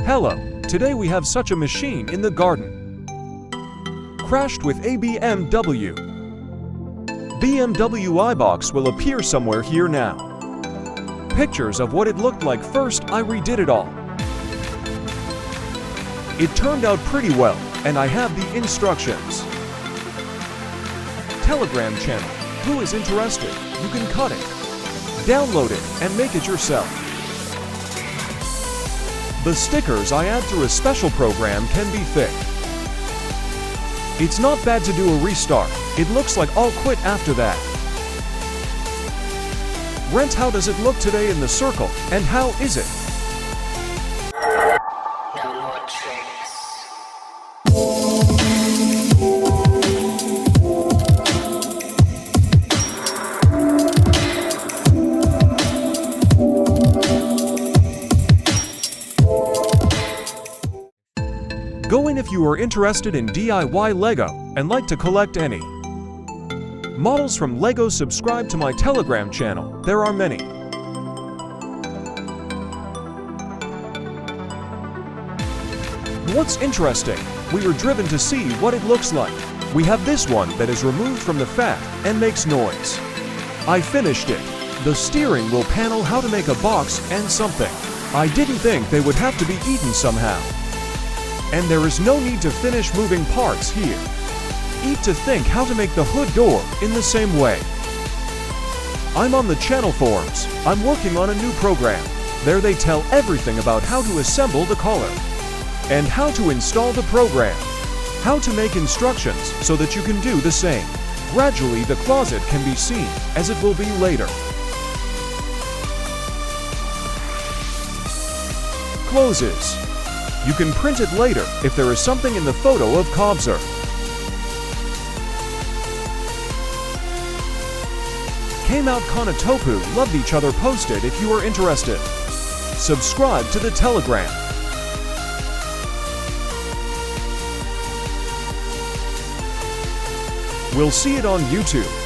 Hello, today we have such a machine in the garden. Crashed with a BMW. BMW IBLOCK will appear somewhere here now. Pictures of what it looked like first, I redid it all. It turned out pretty well, and I have the instructions. Telegram channel. Who is interested? You can cut it, download it, and make it yourself. The stickers I add through a special program can be fixed. It's not bad to do a restart. It looks like I'll quit after that. Rent, how does it look today in the circle, and how is it? No more tricks. Go in if you are interested in DIY Lego and like to collect any models from Lego. Subscribe to my Telegram channel. There are many. What's interesting? We were driven to see what it looks like. We have this one that is removed from the fat and makes noise. I finished it. The steering wheel panel, how to make a box and something. I didn't think they would have to be eaten somehow. And there is no need to finish moving parts here. Eat to think how to make the hood door in the same way. I'm on the channel forums. I'm working on a new program. There they tell everything about how to assemble the collar and how to install the program, how to make instructions so that you can do the same. Gradually the closet can be seen as it will be later. Closes. You can print it later if there is something in the photo of Kobzer. Came out Konatopu, loved each other, posted if you are interested. Subscribe to the Telegram. We'll see it on YouTube.